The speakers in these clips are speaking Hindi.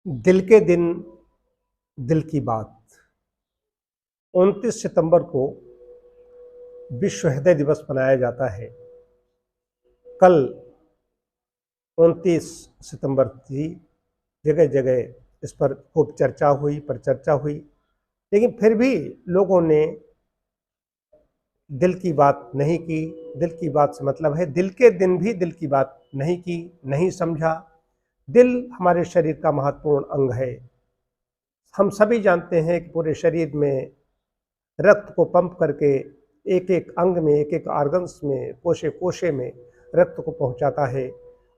दिल के दिन, दिल की बात। 29 सितंबर को विश्व हृदय दिवस मनाया जाता है। कल 29 सितंबर थी। जगह जगह इस पर खूब चर्चा हुई, परिचर्चा हुई, लेकिन फिर भी लोगों ने दिल की बात नहीं की। दिल की बात से मतलब है दिल के दिन भी दिल की बात नहीं की, नहीं समझा। दिल हमारे शरीर का महत्वपूर्ण अंग है। हम सभी जानते हैं कि पूरे शरीर में रक्त को पंप करके एक एक अंग में, एक एक ऑर्गन्स में, कोशे कोशे में रक्त को पहुंचाता है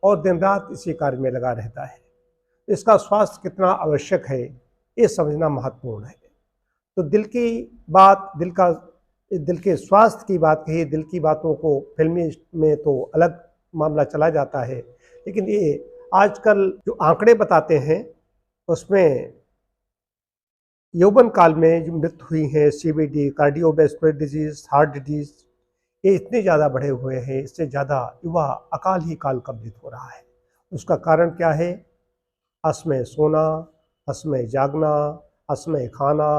और दिन रात इसी कार्य में लगा रहता है। इसका स्वास्थ्य कितना आवश्यक है, ये समझना महत्वपूर्ण है। तो दिल की बात, दिल के स्वास्थ्य की बात कही, दिल की बातों को फिल्मी में तो अलग मामला चला जाता है, लेकिन ये आजकल जो आंकड़े बताते हैं उसमें यौवन काल में जो मृत्यु हुई है, CVD, cardiovascular disease, heart disease, ये इतने ज़्यादा बढ़े हुए हैं। इससे ज़्यादा युवा अकाल ही काल का मृत्यु हो रहा है। उसका कारण क्या है? असमय सोना, असमय जागना, असमय खाना,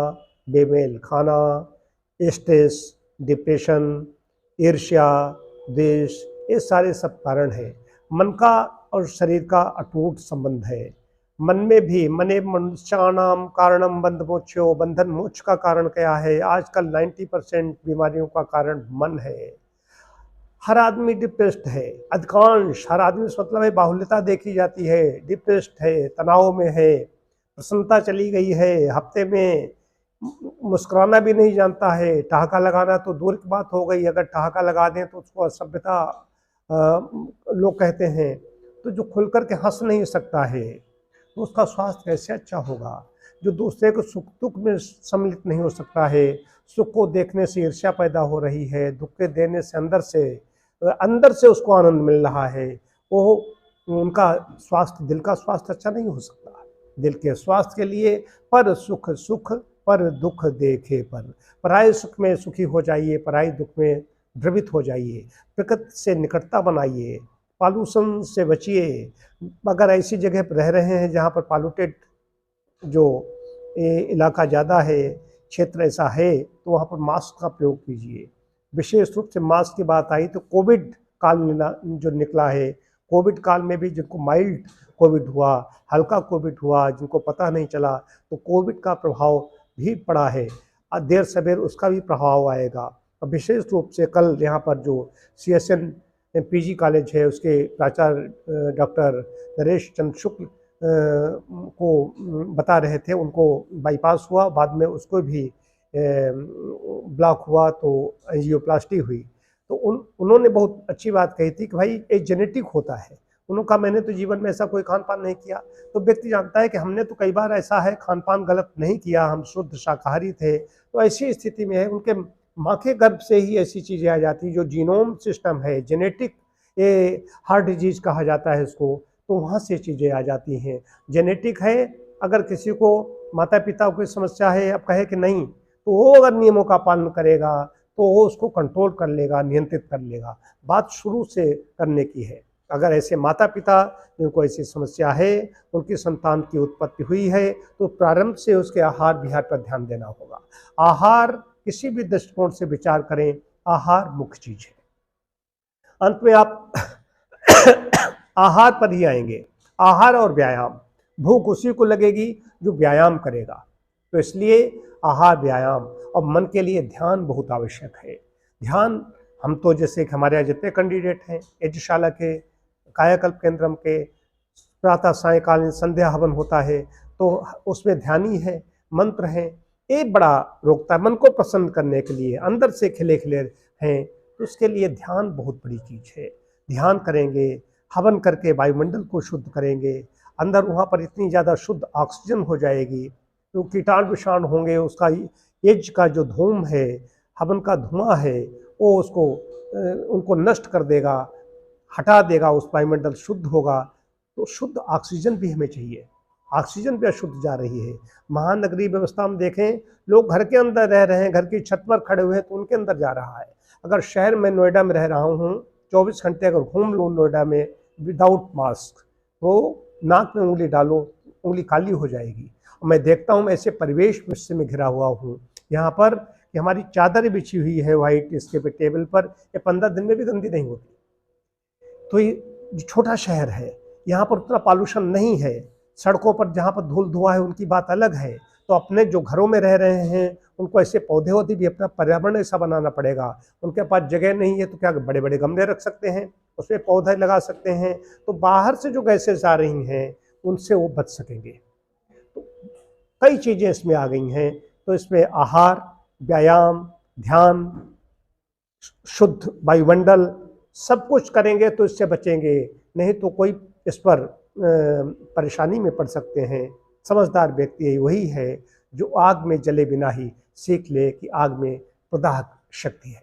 बेमेल खाना, स्ट्रेस, डिप्रेशन, ईर्ष्या, द्वेष, ये सारे सब कारण हैं। मन का और शरीर का अटूट संबंध है। मन में भी मने मनुष्याणाम कारणम बंध मोक्षो, बंधन मोक्ष का कारण क्या है? आजकल 90% बीमारियों का कारण मन है। हर आदमी डिप्रेस्ड है, अधिकांश हर आदमी से मतलब है बाहुल्यता देखी जाती है, डिप्रेस्ड है, तनाव में है, प्रसन्नता चली गई है, हफ्ते में मुस्कुराना भी नहीं जानता है, ठहाका लगाना तो दूर की बात हो गई, अगर ठहाका लगा दें तो उसको असभ्यता लोग कहते हैं। तो जो खुल कर के हंस नहीं सकता है तो उसका स्वास्थ्य कैसे अच्छा होगा? जो दूसरे को सुख दुख में सम्मिलित नहीं हो सकता है, सुख को देखने से ईर्ष्या पैदा हो रही है, दुख के देने से अंदर से उसको आनंद मिल रहा है, वो उनका स्वास्थ्य, दिल का स्वास्थ्य अच्छा नहीं हो सकता। दिल के स्वास्थ्य के लिए पर सुख सुख, पर दुख देखे पर। पराये सुख में सुखी हो जाइए, पराये दुख में द्रवित हो जाइए, प्रकृति से निकटता बनाइए, पॉल्यूशन से बचिए। अगर ऐसी जगह पर रह रहे हैं जहाँ पर पॉल्यूटेड जो इलाका ज़्यादा है, क्षेत्र ऐसा है, तो वहाँ पर मास्क का प्रयोग कीजिए। विशेष रूप से मास्क की बात आई तो कोविड काल जो निकला है, कोविड काल में भी जिनको माइल्ड कोविड हुआ, हल्का कोविड हुआ, जिनको पता नहीं चला, तो कोविड का प्रभाव भी पड़ा है। देर सवेर उसका भी प्रभाव आएगा। और विशेष रूप से कल यहाँ पर जो CSN PG कॉलेज है, उसके प्राचार्य डॉक्टर नरेश चंद्र शुक्ल को बता रहे थे, उनको बाईपास हुआ, बाद में उसको भी ब्लॉक हुआ तो एंजियोप्लास्टी हुई। तो उन्होंने बहुत अच्छी बात कही थी कि भाई एक जेनेटिक होता है। उन्होंने कहा मैंने तो जीवन में ऐसा कोई खान पान नहीं किया। तो व्यक्ति जानता है कि हमने तो कई बार ऐसा है खान पान गलत नहीं किया, हम शुद्ध शाकाहारी थे। तो ऐसी स्थिति में है उनके माँ के गर्भ से ही ऐसी चीज़ें आ जाती, जो जीनोम सिस्टम है, जेनेटिक, ये हार्ट डिजीज कहा जाता है इसको, तो वहाँ से चीज़ें आ जाती हैं। जेनेटिक है। अगर किसी को माता पिता को समस्या है, अब कहे कि नहीं, तो वो अगर नियमों का पालन करेगा तो वो उसको कंट्रोल कर लेगा, नियंत्रित कर लेगा। बात शुरू से करने की है। अगर ऐसे माता पिता जिनको ऐसी समस्या है, उनकी संतान की उत्पत्ति हुई है, तो प्रारंभ से उसके आहार विहार पर ध्यान देना होगा। आहार किसी भी दृष्टिकोण से विचार करें, आहार मुख्य चीज है। अंत में आप आहार पर ही आएंगे। आहार और व्यायाम, भूख उसी को लगेगी जो व्यायाम करेगा। तो इसलिए आहार, व्यायाम और मन के लिए ध्यान बहुत आवश्यक है। ध्यान, हम तो जैसे कि हमारे यहाँ जितने कैंडिडेट हैं, यज्ञशाला के, कायाकल्प केंद्रम के, प्रातः सायंकालीन संध्या हवन होता है, तो उसमें ध्यान ही है, मंत्र हैं। एक बड़ा रोकता है मन को प्रसन्न करने के लिए, अंदर से खिले खिले हैं, तो उसके लिए ध्यान बहुत बड़ी चीज है। ध्यान करेंगे, हवन करके वायुमंडल को शुद्ध करेंगे, अंदर वहाँ पर इतनी ज़्यादा शुद्ध ऑक्सीजन हो जाएगी, तो कीटाणु विषाणु होंगे, उसका यज्ञ का जो धूम है, हवन का धुआं है, वो उसको उनको नष्ट कर देगा, हटा देगा, उस वायुमंडल शुद्ध होगा। तो शुद्ध ऑक्सीजन भी हमें चाहिए। ऑक्सीजन भी अशुद्ध जा रही है। महानगरीय व्यवस्था में देखें, लोग घर के अंदर रह रहे हैं, घर की छत पर खड़े हुए हैं, तो उनके अंदर जा रहा है। अगर शहर में, नोएडा में रह रहा हूँ, 24 घंटे अगर घूम लूँ नोएडा में विदाउट मास्क, तो नाक में उंगली डालो, उंगली काली हो जाएगी। और मैं देखता हूँ, ऐसे परिवेश से मैं घिरा हुआ हूँ यहाँ पर कि हमारी चादर बिछी हुई है वाइट इसके पे टेबल पर, ये 15 दिन में भी गंदी नहीं होती। तो ये जो छोटा शहर है यहाँ पर उतना पॉल्यूशन नहीं है। सड़कों पर जहाँ पर धूल धुआं है उनकी बात अलग है। तो अपने जो घरों में रह रहे हैं उनको ऐसे पौधे वौधे भी, अपना पर्यावरण ऐसा बनाना पड़ेगा। उनके पास जगह नहीं है तो क्या बड़े बड़े गमले रख सकते हैं, उसमें पौधे लगा सकते हैं, तो बाहर से जो गैसेस आ रही हैं उनसे वो बच सकेंगे। तो कई चीज़ें इसमें आ गई हैं। तो इसमें आहार, व्यायाम, ध्यान, शुद्ध वायुमंडल, सब कुछ करेंगे तो इससे बचेंगे, नहीं तो कोई इस पर परेशानी में पड़ सकते हैं। समझदार व्यक्ति वही है जो आग में जले बिना ही सीख ले कि आग में प्रदाहक शक्ति है।